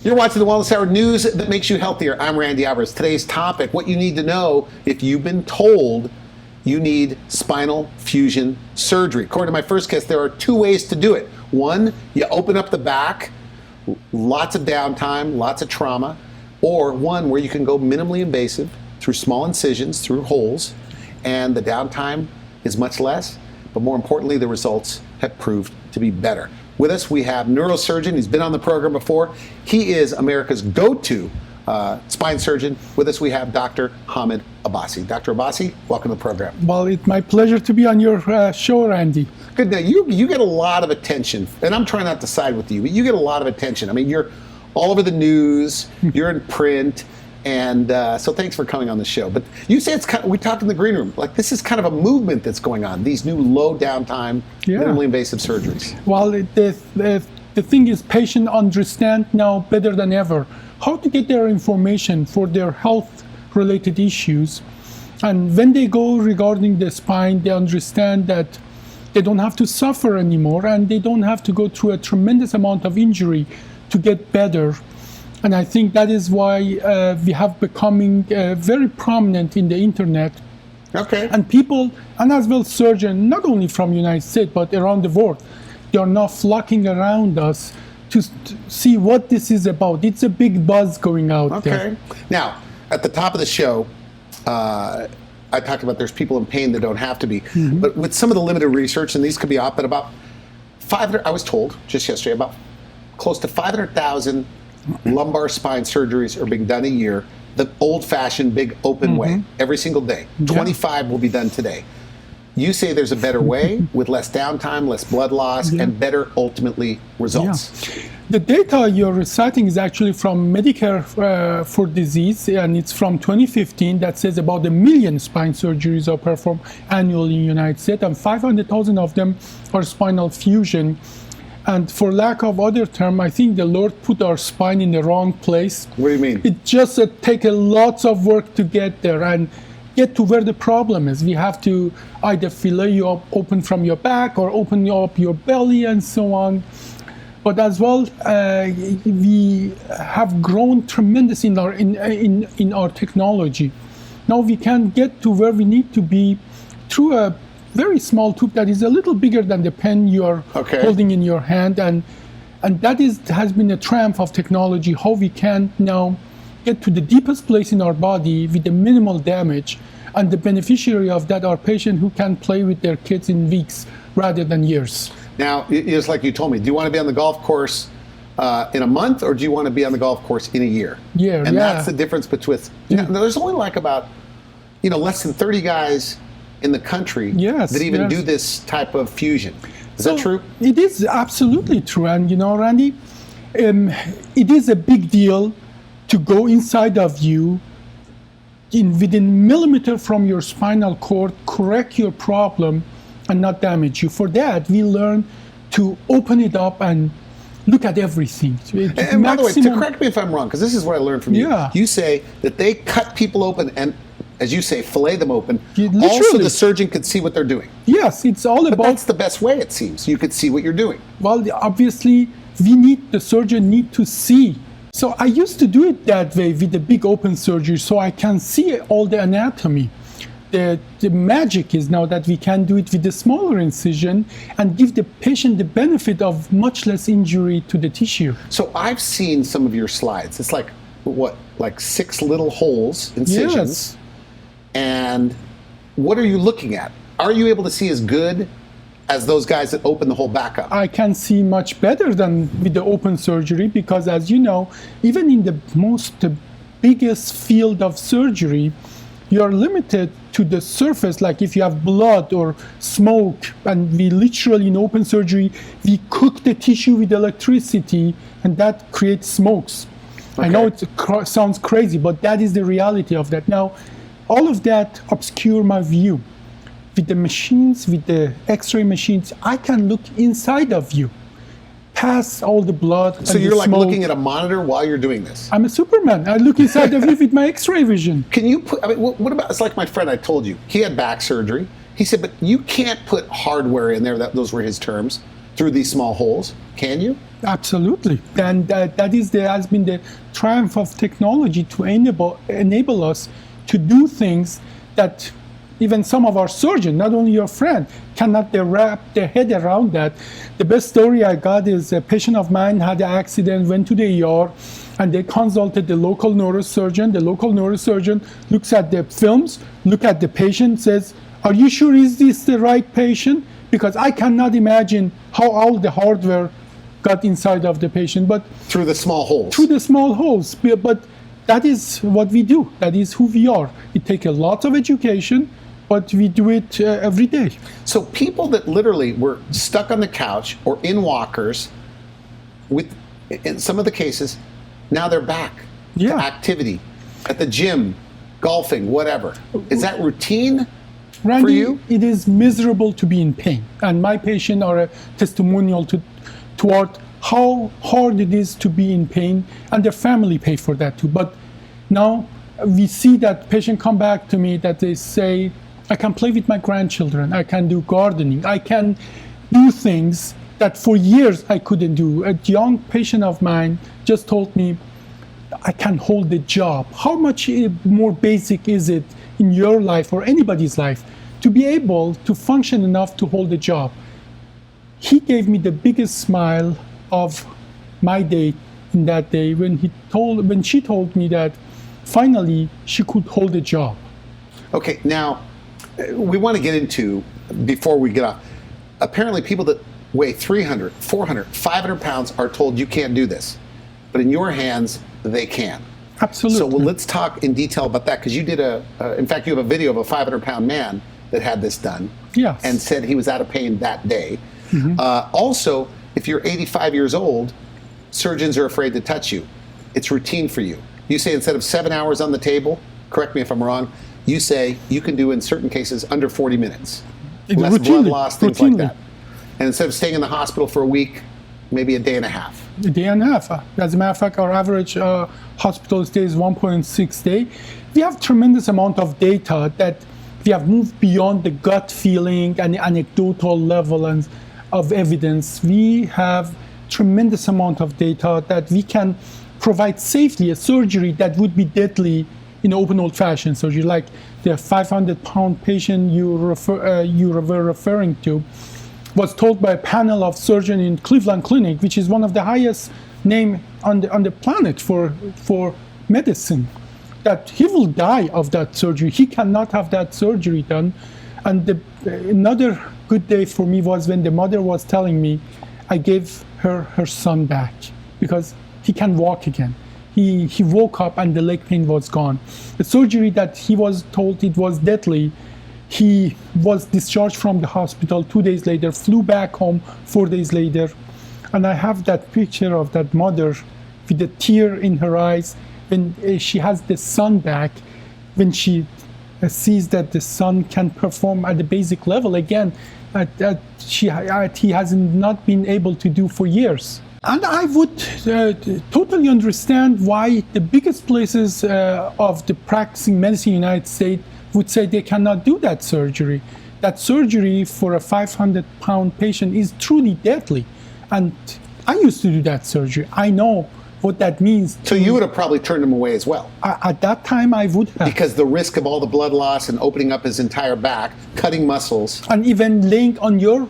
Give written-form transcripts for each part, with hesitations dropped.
You're watching the Wellness Hour, news that makes you healthier. I'm Randy Alvarez. Today's topic, what you need to know if you've been told you need spinal fusion surgery. According to my first guest, there are two ways to do it. One, you open up the back, lots of downtime, lots of trauma, or one where you can go minimally invasive through small incisions, through holes, and the downtime is much less, but more importantly, the results have proved to be better. With us, we have neurosurgeon. He's been on the program before. He is America's go-to spine surgeon. With us, we have Dr. Hamid Abbasi. Dr. Abbasi, welcome to the program. Well, it's my pleasure to be on your show, Randy. Good. Now, you get a lot of attention, and I'm trying not to side with you, but you get a lot of attention. I mean, you're all over the news, you're in print, and so thanks for coming on the show. But you say it's kind of, we talked in the green room, like this is kind of a movement that's going on, these new low downtime, minimally invasive surgeries. Well, the thing is, patients understand now better than ever how to get their information for their health-related issues. And when they go regarding the spine, they understand that they don't have to suffer anymore, and they don't have to go through a tremendous amount of injury to get better. And I think that is why we have becoming very prominent in the internet. Okay. And people, and as well surgeons, not only from the United States, but around the world, they are now flocking around us to see what this is about. It's a big buzz going out there. Okay. Now, at the top of the show, I talked about there's people in pain that don't have to be. Mm-hmm. But with some of the limited research, and these could be off, but about 500, I was told just yesterday, about close to 500,000 lumbar spine surgeries are being done a year, the old-fashioned big open way, every single day. 25 will be done today. You say there's a better way with less downtime, less blood loss, and better, ultimately, results. The data you're reciting is actually from Medicare for Disease, and it's from 2015 that says about 1 million spine surgeries are performed annually in the United States, and 500,000 of them are spinal fusion. And for lack of other term, I think the Lord put our spine in the wrong place. What do you mean? It just takes lots of work to get there and get to where the problem is. We have to either fillet you up open from your back or open up your belly and so on. But as well, we have grown tremendous in our technology. Now we can get to where we need to be through a very small tube that is a little bigger than the pen you are holding in your hand, and that has been a triumph of technology, how we can now get to the deepest place in our body with the minimal damage, and the beneficiary of that are patients who can play with their kids in weeks rather than years. Now, it's like you told me, do you want to be on the golf course in a month, or do you want to be on the golf course in a year? And that's the difference between, there's only like about, less than 30 guys in the country that even do this type of fusion. Is that true? It is absolutely true. And Randy, it is a big deal to go inside of you within millimeter from your spinal cord, correct your problem and not damage you. For that, we learn to open it up and look at everything. And by the way, to correct me if I'm wrong, because this is what I learned from you. You say that they cut people open and, as you say, fillet them open. Also, the surgeon could see what they're doing. Yes, it's all about. But that's the best way, it seems. You could see what you're doing. Well, obviously, the surgeon need to see. So I used to do it that way with the big open surgery, so I can see all the anatomy. The magic is now that we can do it with the smaller incision and give the patient the benefit of much less injury to the tissue. So I've seen some of your slides. It's like, like 6 little holes, incisions. Yes. And what are you looking at? Are you able to see as good as those guys that open the whole back up? I can see much better than with the open surgery because, as you know, even in the biggest field of surgery, you are limited to the surface. Like if you have blood or smoke, and we literally in open surgery, we cook the tissue with electricity, and that creates smokes. I know it sounds crazy, but that is the reality of that. Now, all of that obscure my view. With the machines, with the X-ray machines, I can look inside of you, past all the blood. So you're like looking at a monitor while you're doing this? I'm a Superman. I look inside of you with my X-ray vision. Can you put, what about, it's like my friend I told you, he had back surgery. He said, but you can't put hardware in there, those were his terms, through these small holes, can you? Absolutely. And has been the triumph of technology to enable us to do things that even some of our surgeons, not only your friend, cannot wrap their head around that. The best story I got is a patient of mine had an accident, went to the ER, and they consulted the local neurosurgeon. The local neurosurgeon looks at the films, look at the patient, says, "Are you sure is this the right patient? Because I cannot imagine how all the hardware got inside of the patient." But through the small holes. Through the small holes. But that is what we do. That is who we are. It takes a lot of education, but we do it every day. So people that literally were stuck on the couch or in walkers, in some of the cases, now they're back to activity, at the gym, golfing, whatever. Is that routine? Randy, for you? It is miserable to be in pain. And my patients are a testimonial toward how hard it is to be in pain, and their family pay for that too. But now we see that patients come back to me that they say, I can play with my grandchildren, I can do gardening, I can do things that for years I couldn't do. A young patient of mine just told me, I can hold a job. How much more basic is it in your life or anybody's life to be able to function enough to hold a job? He gave me the biggest smile of my day in that day when she told me that finally she could hold a job. Okay, now we want to get into, before we get off, apparently people that weigh 300, 400, 500 pounds are told you can't do this. But in your hands, they can. Absolutely. So let's talk in detail about that, because you did in fact, you have a video of a 500-pound man that had this done. Yes. And said he was out of pain that day. Mm-hmm. Also, if you're 85 years old, surgeons are afraid to touch you. It's routine for you. You say instead of 7 hours on the table, correct me if I'm wrong, you say you can do in certain cases under 40 minutes. Less blood loss, things like that. And instead of staying in the hospital for a week, maybe a day and a half. A day and a half. As a matter of fact, our average hospital stay is 1.6 days. We have tremendous amount of data that we have moved beyond the gut feeling and the anecdotal level of evidence. We have tremendous amount of data that we can provide safely a surgery that would be deadly in open old-fashioned surgery, like the 500-pound patient you were referring to, was told by a panel of surgeons in Cleveland Clinic, which is one of the highest name on the planet for medicine, that he will die of that surgery. He cannot have that surgery done. And another good day for me was when the mother was telling me, I gave her son back because he can walk again. He woke up and the leg pain was gone. The surgery that he was told it was deadly, he was discharged from the hospital 2 days later, flew back home 4 days later. And I have that picture of that mother with a tear in her eyes when she has the son back, when she sees that the son can perform at the basic level again, that he has not been able to do for years. And I would totally understand why the biggest places of the practicing medicine in the United States would say they cannot do that surgery. That surgery for a 500-pound patient is truly deadly. And I used to do that surgery. I know what that means. So you would have probably turned him away as well? At that time, I would have. Because the risk of all the blood loss and opening up his entire back, cutting muscles. And even laying on your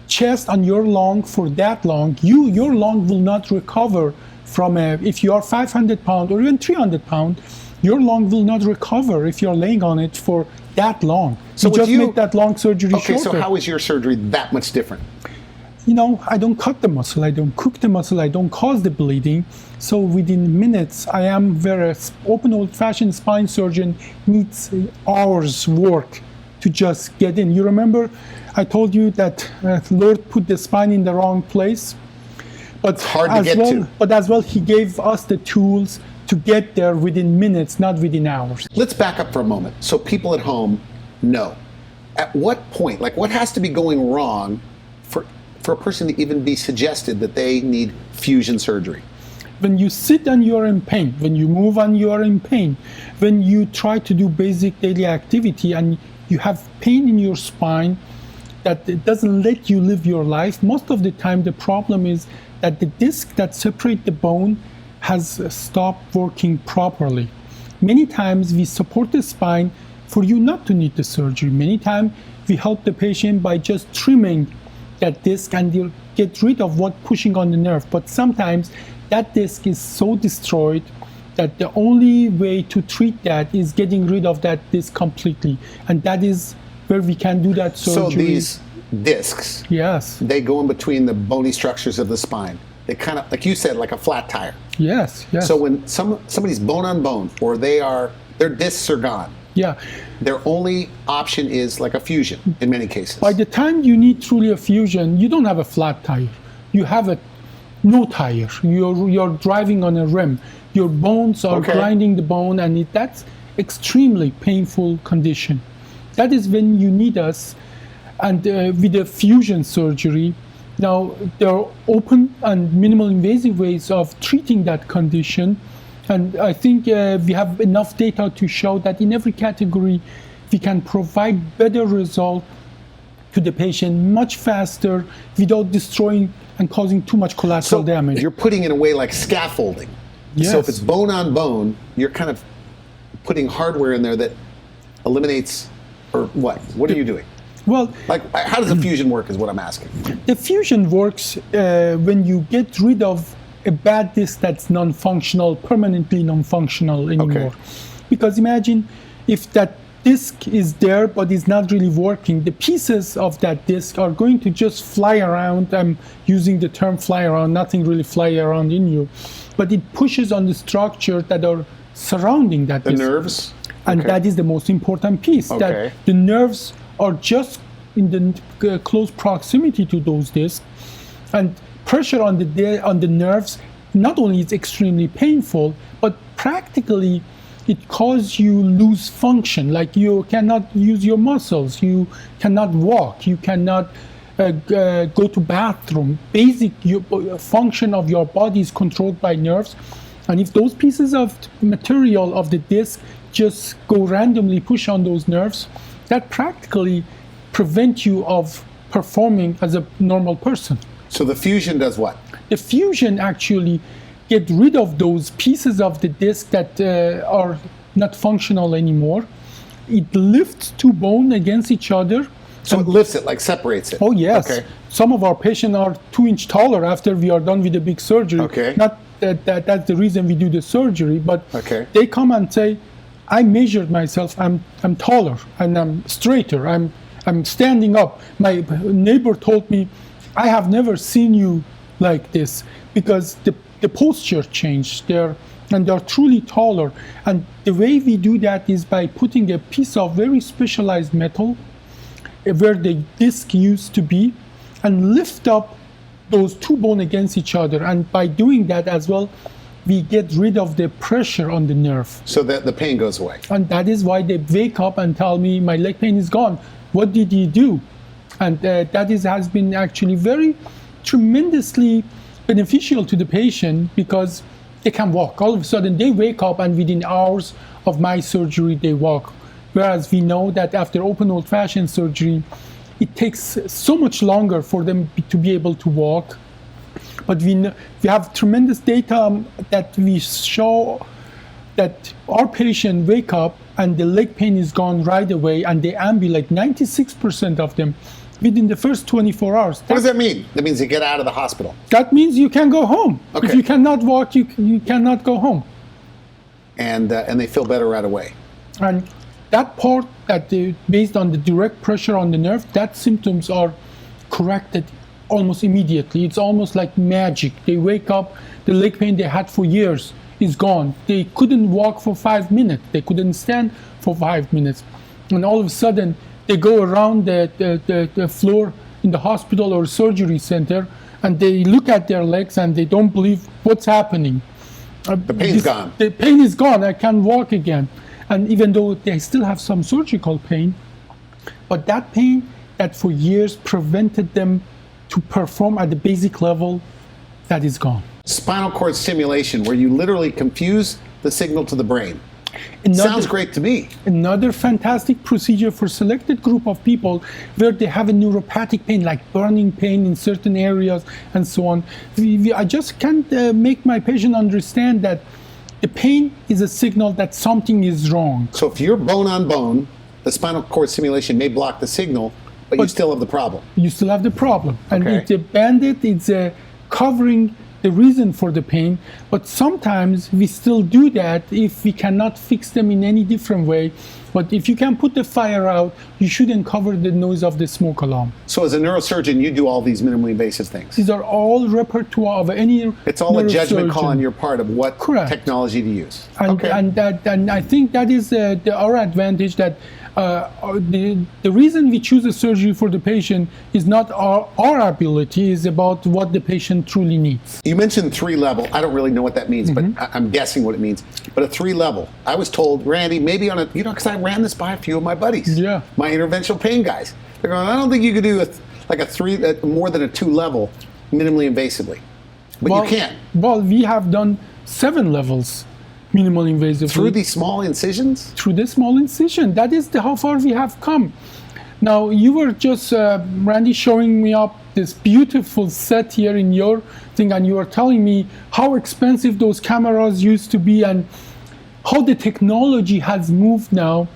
chest, on your lung for that long, your lung will not recover from if you are 500 pounds or even 300 pounds, your lung will not recover if you're laying on it for that long. So you just make that long surgery shorter. Okay, so how is your surgery that much different? You know, I don't cut the muscle, I don't cook the muscle, I don't cause the bleeding. So within minutes, I am where an open old-fashioned spine surgeon needs hours work to just get in. You remember I told you that Lord put the spine in the wrong place? But it's hard to get to. But as well, he gave us the tools to get there within minutes, not within hours. Let's back up for a moment so people at home know. At what point, like what has to be going wrong for a person to even be suggested that they need fusion surgery? When you sit and you're in pain, when you move and you're in pain, when you try to do basic daily activity and you have pain in your spine that it doesn't let you live your life, most of the time the problem is that the disc that separates the bone has stopped working properly. Many times we support the spine for you not to need the surgery. Many times we help the patient by just trimming that disc and they'll get rid of what pushing on the nerve. But sometimes that disc is so destroyed that the only way to treat that is getting rid of that disc completely. And that is where we can do that surgery. So these discs, yes, they go in between the bony structures of the spine. They kind of, like you said, like a flat tire. yes, yes. So when somebody's bone on bone, or their discs are gone, yeah. their only option is like a fusion in many cases. By the time you need truly a fusion, you don't have a flat tire. You have a no tire. You're driving on a rim. Your bones are grinding the bone, and that's extremely painful condition. That is when you need us. And with the fusion surgery, now there are open and minimal invasive ways of treating that condition. And I think we have enough data to show that in every category, we can provide better result to the patient much faster without destroying and causing too much collateral damage. You're putting in a way like scaffolding. Yes. So if it's bone on bone, you're kind of putting hardware in there that eliminates, or what? What are you doing? Well, Like, how does the fusion work is what I'm asking. the fusion works when you get rid of a bad disc that's non-functional, permanently non-functional anymore. Because imagine if that disc is there but is not really working, the pieces of that disc are going to just fly around. I'm using the term fly around, nothing really fly around in you, but it pushes on the structure that are surrounding that The disc. nerves? And that is the most important piece, that the nerves are just in the close proximity to those discs, and pressure on the nerves not only is extremely painful, but practically it causes you lose function. Like you cannot use your muscles, you cannot walk, you cannot go to bathroom. Basic function of your body is controlled by nerves, and if those pieces of material of the disc just go randomly push on those nerves, that practically prevent you of performing as a normal person. So the fusion does what? The fusion actually get rid of those pieces of the disc that are not functional anymore. It lifts two bones against each other. So it lifts it, like separates it. Oh yes. Okay. Some of our patients are 2 inches taller after we are done with the big surgery. Okay. Not that's the reason we do the surgery, but Okay. they come and say, I measured myself, I'm taller and I'm straighter, I'm standing up. My neighbor told me, I have never seen you like this, because the posture changed there, and they're truly taller. And the way we do that is by putting a piece of very specialized metal where the disc used to be, and lift up those two bones against each other. And by doing that as well, we get rid of the pressure on the nerve. So that the pain goes away. And that is why they wake up and tell me, my leg pain is gone. What did you do? And has been actually very tremendously beneficial to the patient, because they can walk. All of a sudden they wake up and within hours of my surgery they walk. Whereas we know that after open old-fashioned surgery, it takes so much longer for them to be able to walk. But we have tremendous data that we show that our patients wake up and the leg pain is gone right away, and they ambulate, 96% of them, within the first 24 hours. What does that mean? That means you get out of the hospital. That means you can go home. Okay. If you cannot walk, you cannot go home. And they feel better right away. And that part, based on the direct pressure on the nerve, that symptoms are corrected almost immediately. It's almost like magic. They wake up, the leg pain they had for years is gone. They couldn't walk for 5 minutes. They couldn't stand for 5 minutes. And all of a sudden, they go around the floor in the hospital or surgery center, and they look at their legs and they don't believe what's happening. The pain's gone. The pain is gone. I can walk again. And even though they still have some surgical pain, but that pain that for years prevented them to perform at the basic level, that is gone. Spinal cord stimulation, where you literally confuse the signal to the brain. Sounds great to me. Another fantastic procedure for selected group of people where they have a neuropathic pain, like burning pain in certain areas and so on. I just can't make my patient understand that the pain is a signal that something is wrong. So if you're bone on bone, the spinal cord stimulation may block the signal, but you still have the problem. You still have the problem. And Okay. it's a bandit, it's a covering the reason for the pain, but sometimes we still do that if we cannot fix them in any different way. But if you can put the fire out, you shouldn't cover the noise of the smoke alarm. So as a neurosurgeon, you do all these minimally invasive things. These are all repertoire of any It's all a judgment call neurosurgeon. on your part of what Correct. technology to use. And, and I think that is our advantage, that the reason we choose a surgery for the patient is not our ability, is about what the patient truly needs. You mentioned 3-level. I don't really know what that means, but I'm guessing what it means. But a 3-level. I was told, Randy, maybe on a, because I ran this by a few of my buddies, Yeah. my interventional pain guys. They're going, I don't think you could do more than a 2-level minimally invasively. But you can. Well, we have done 7 levels minimal invasive Through these small incisions? through the small incision. That is how far we have come. Now, you were just, Randy, showing me up this beautiful set here in your thing, and you were telling me how expensive those cameras used to be and how the technology has moved now.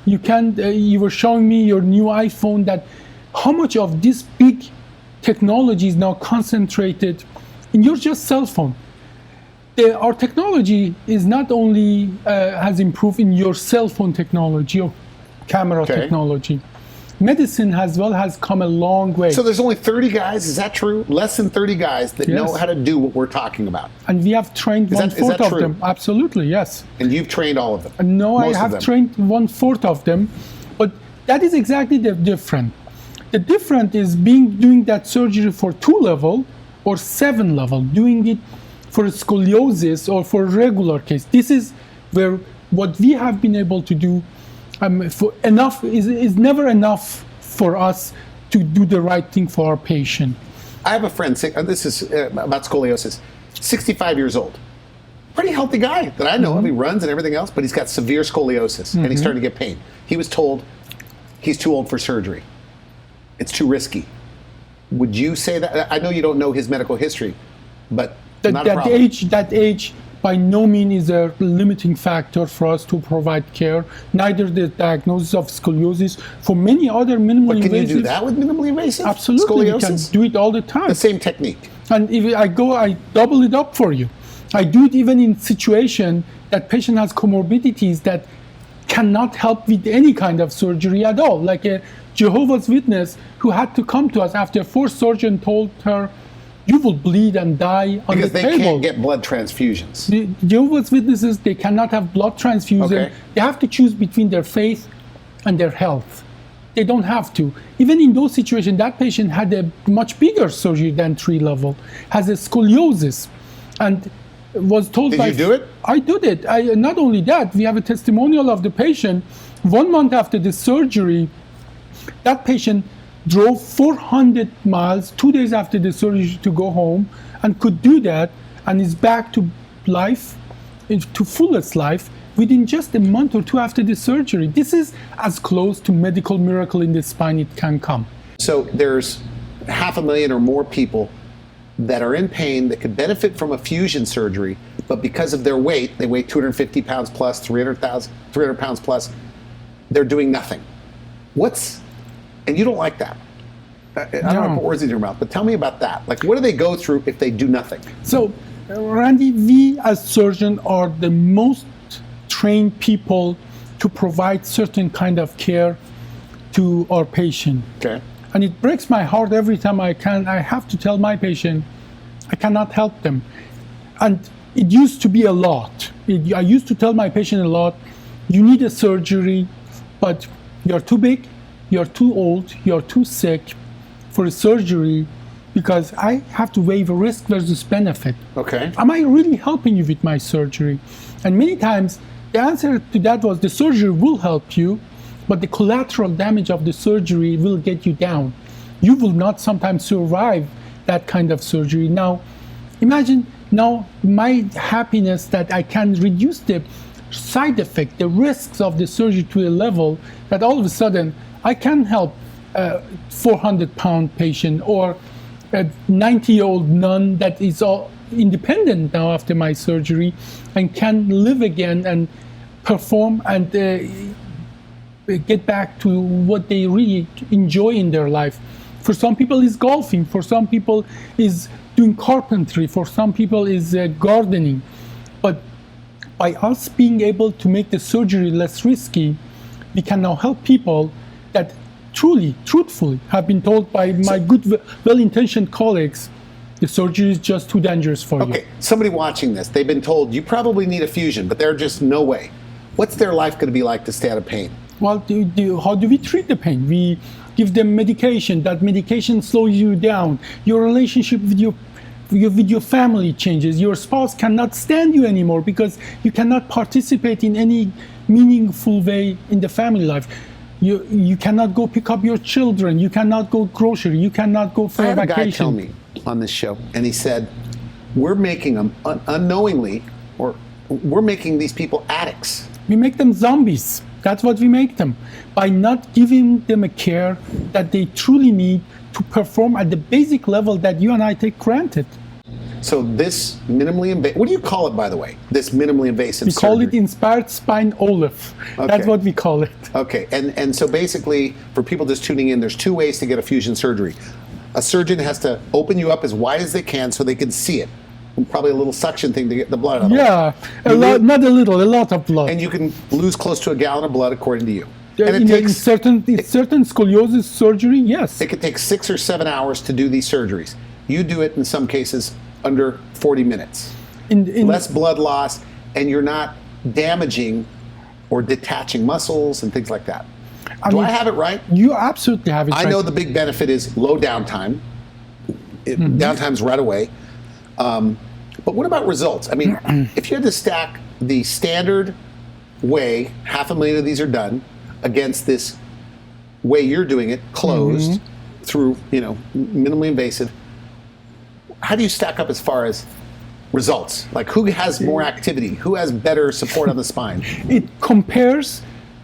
You were showing me your new iPhone, that how much of this big technology is now concentrated in your just cell phone. Our technology is not only has improved in your cell phone technology or camera technology. Medicine as well has come a long way. So there's only 30 guys, is that true? Less than 30 guys that know how to do what we're talking about. And we have trained Is that 1/4 of true? them. Absolutely, yes. And you've trained all of them? No, I Most of have them. trained 1/4 of them, but that is exactly the difference. The difference is doing that surgery for 2-level or 7-level, doing it for scoliosis or for regular case. This is where what we have been able to do for enough is never enough for us to do the right thing for our patient. I have a friend, this is about scoliosis, 65 years old. Pretty healthy guy that I know of. He runs and everything else, but he's got severe scoliosis and he's starting to get pain. He was told he's too old for surgery. It's too risky. Would you say that? I know you don't know his medical history, but not a problem. That age by no means is a limiting factor for us to provide care. Neither the diagnosis of scoliosis. For many other minimally But can you invasive, do that with minimally invasive? absolutely, we can Scoliosis? do it all the time. The same technique. And if I double it up for you. I do it even in situation that patient has comorbidities that cannot help with any kind of surgery at all. Like a Jehovah's Witness who had to come to us after 4 surgeons told her, you will bleed and die on Because the they table. can't get blood transfusions. The Jehovah's Witnesses, they cannot have blood transfusion. Okay. They have to choose between their faith and their health. They don't have to. Even in those situations, that patient had a much bigger surgery than 3-level, has a scoliosis, and was told Did by... you do it? I did it. Not only that, we have a testimonial of the patient. 1 month after the surgery, that patient drove 400 miles 2 days after the surgery to go home, and could do that, and is back to life, to fullest life, within just a month or 2 after the surgery. This is as close to medical miracle in the spine it can come. So there's 500,000 or more people that are in pain that could benefit from a fusion surgery, but because of their weight, they weigh 250 pounds plus, 300 pounds plus, they're doing nothing. And you don't like that. I don't want to put words in your mouth, but tell me about that. Like, what do they go through if they do nothing? So, Randy, we as surgeons are the most trained people to provide certain kind of care to our patient. Okay. And it breaks my heart every time I have to tell my patient, I cannot help them. And it used to be a lot. I used to tell my patient a lot, you need a surgery, but you're too big, you're too old, you're too sick for a surgery, because I have to weigh the risk versus benefit. Okay. Am I really helping you with my surgery? And many times the answer to that was the surgery will help you, but the collateral damage of the surgery will get you down. You will not sometimes survive that kind of surgery. Now, imagine now my happiness that I can reduce the side effect, the risks of the surgery to a level that all of a sudden I can help a 400-pound patient or a 90-year-old nun that is all independent now after my surgery and can live again and perform and get back to what they really enjoy in their life. For some people is golfing, for some people is doing carpentry, for some people is gardening. But by us being able to make the surgery less risky, we can now help people that truly, truthfully have been told by my good, well-intentioned colleagues, the surgery is just too dangerous for you. Okay, somebody watching this, they've been told you probably need a fusion, but there's just no way. What's their life going to be like to stay out of pain? Well, how do we treat the pain? We give them medication. That medication slows you down. Your relationship with your family changes. Your spouse cannot stand you anymore because you cannot participate in any meaningful way in the family life. You cannot go pick up your children. You cannot go grocery. You cannot go for I had a a vacation. guy tell me on this show, and he said, we're making them unknowingly, or we're making these people addicts. We make them zombies. That's what we make them. By not giving them a care that they truly need to perform at the basic level that you and I take granted. So this minimally invasive, what do you call it, by the way? This minimally invasive We call it surgery? inspired spine OLIF. That's Okay. what we call it. Okay, and so basically, for people just tuning in, there's two ways to get a fusion surgery. A surgeon has to open you up as wide as they can so they can see it. And probably a little suction thing to get the blood out of it. Yeah, not a little, a lot of blood. And you can lose close to a gallon of blood, according to you. And it in takes, certain scoliosis surgery, yes. it could take 6 or 7 hours to do these surgeries. You do it in some cases under 40 minutes. Less blood loss, and you're not damaging or detaching muscles and things like that. Do I have it right? You absolutely have it I right. know the big benefit is low downtime. Downtime's right away. But what about results? I mean, if you had to stack the standard way, 500,000 of these are done, against this way you're doing it, closed, through, minimally invasive, how do you stack up as far as results? Like, who has more activity? Who has better support on the spine? It compares,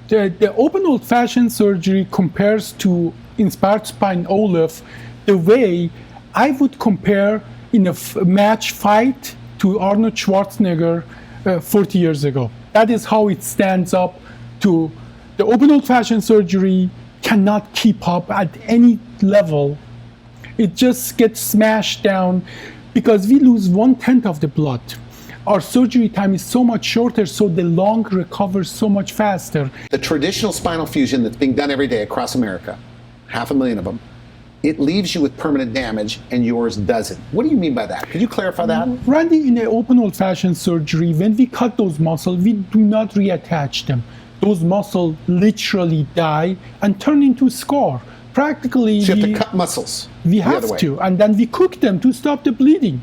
the open old-fashioned surgery compares to inspired spine OLIF the way I would compare in a match fight to Arnold Schwarzenegger 40 years ago. That is how it stands up to the open old-fashioned surgery cannot keep up at any level. It just gets smashed down because we lose 1/10 of the blood. Our surgery time is so much shorter, so the lung recovers so much faster. The traditional spinal fusion that's being done every day across America, 500,000 of them, it leaves you with permanent damage and yours doesn't. What do you mean by that? Could you clarify that? Randy, in an open old-fashioned surgery, when we cut those muscles, we do not reattach them. Those muscles literally die and turn into scar. Practically, So you have to cut muscles. we the other have way. to, and then we cook them to stop the bleeding.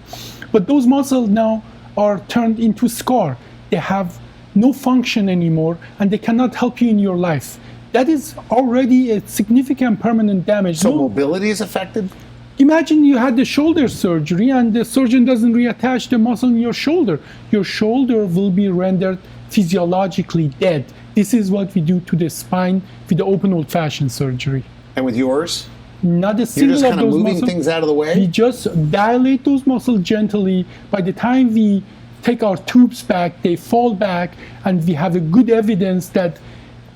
But those muscles now are turned into scar. They have no function anymore, and they cannot help you in your life. That is already a significant permanent damage. So No- mobility is affected? Imagine you had the shoulder surgery and the surgeon doesn't reattach the muscle in your shoulder. Your shoulder will be rendered physiologically dead. This is what we do to the spine with the open old-fashioned surgery. And with yours? Not a You're single just of kind of those moving muscles. things out of the We way? just dilate those muscles gently. By the time we take our tubes back, they fall back, and we have a good evidence that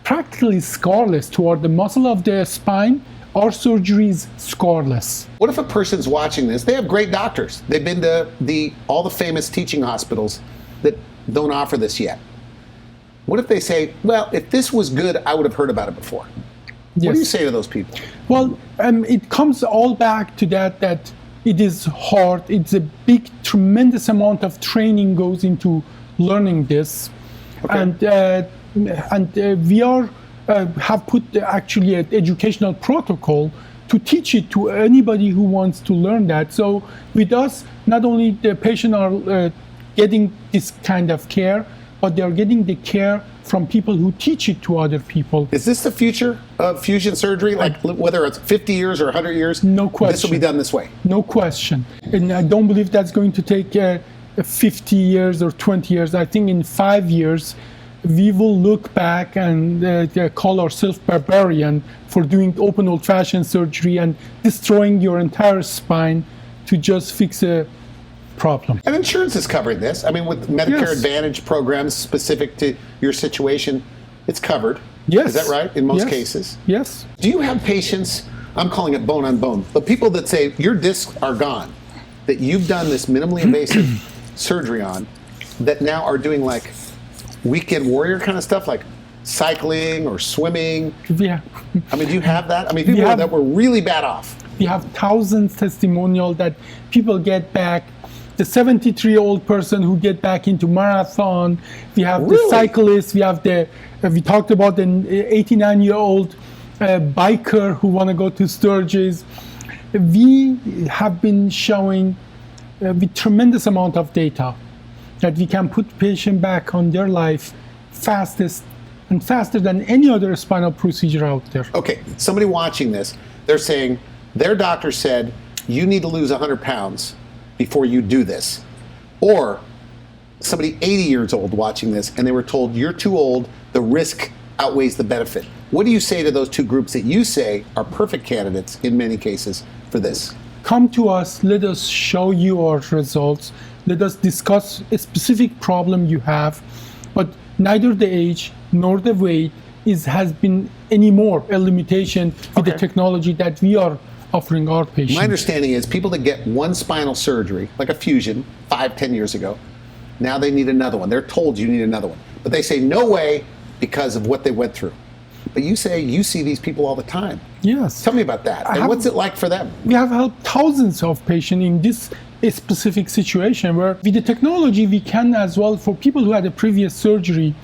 practically scarless toward the muscle of the spine. Our surgery is scarless. What if a person's watching this? They have great doctors. They've been to all the famous teaching hospitals that don't offer this yet. What if they say, well, if this was good, I would have heard about it before? What do you Yes. say to those people? Well, it comes all back to that it is hard. It's a big, tremendous amount of training goes into learning this. Okay. And we have put actually an educational protocol to teach it to anybody who wants to learn that. So with us, not only the patient are getting this kind of care, but they're getting the care from people who teach it to other people. Is this the future of fusion surgery? Like whether it's 50 years or 100 years? No This will question. be done this way. No question. And I don't believe that's going to take 50 years or 20 years. I think in 5 years, we will look back and call ourselves barbarian for doing open old-fashioned surgery and destroying your entire spine to just fix a problem. And insurance is covering this. I mean, with Medicare Yes. Advantage programs specific to your situation, it's covered. Yes. Is that right? In most Yes. cases. Yes. Do you have patients, I'm calling it bone on bone, but people that say your discs are gone, that you've done this minimally invasive surgery on, that now are doing like weekend warrior kind of stuff, like cycling or swimming? Yeah. I mean, do you have that? I mean, people have- that were really bad off. We have thousands testimonial that people get back. The 73-year-old person who get back into marathon. We have the Really? cyclists. We have we talked about the 89-year-old biker who want to go to Sturgis. We have been showing with tremendous amount of data that we can put patient back on their life fastest and faster than any other spinal procedure out there. Okay, somebody watching this, they're saying their doctor said you need to lose 100 pounds before you do this. Or somebody 80 years old watching this and they were told you're too old, the risk outweighs the benefit. What do you say to those two groups that you say are perfect candidates in many cases for this? Come to us, let us show you our results, let us discuss a specific problem you have, but neither the age nor the weight has been anymore a limitation with the Okay. technology that we are offering our patients. My understanding is people that get one spinal surgery, like a fusion, 5-10 years ago, now they need another one. They're told you need another one. But they say no way because of what they went through. But you say you see these people all the time. Yes. Tell me about that. And have- what's it like for them? We have helped thousands of patients in this specific situation where with the technology we can as well, for people who had a previous surgery,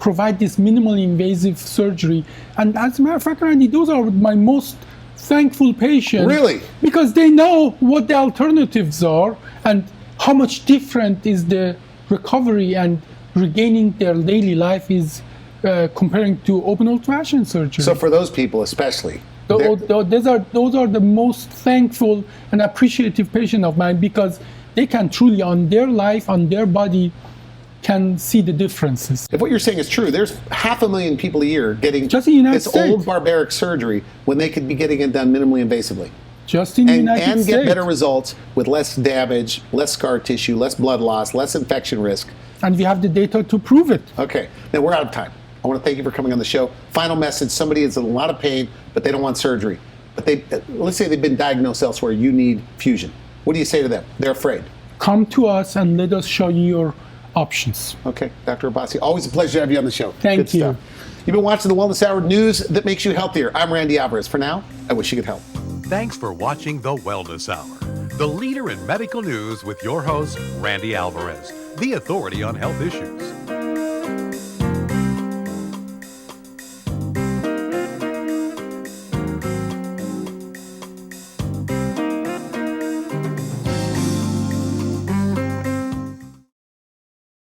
provide this minimally invasive surgery. And as a matter of fact, Randy, those are my most thankful patients. Really? Because they know what the alternatives are and how much different is the recovery and regaining their daily life is comparing to open old-fashioned surgery. So for those people especially, they're- Those are the most thankful and appreciative patient of mine because they can truly, on their life, on their body, can see the differences. if what you're saying is true, there's 500,000 people a year getting Just in the United this States. old barbaric surgery when they could be getting it done minimally invasively. Just in the United And States. get better results with less damage, less scar tissue, less blood loss, less infection risk. And we have the data to prove it. Okay, now we're out of time. I want to thank you for coming on the show. Final message, somebody is in a lot of pain, but they don't want surgery. But let's say they've been diagnosed elsewhere, you need fusion. What do you say to them? They're afraid. Come to us and let us show you your options. Okay, Dr. Abbasi, always a pleasure to have you on the show. Thank Good you. stuff. You've been watching the Wellness Hour news that makes you healthier. I'm Randy Alvarez. For now, I wish you could help. Thanks for watching The Wellness Hour, the leader in medical news with your host, Randy Alvarez, the authority on health issues.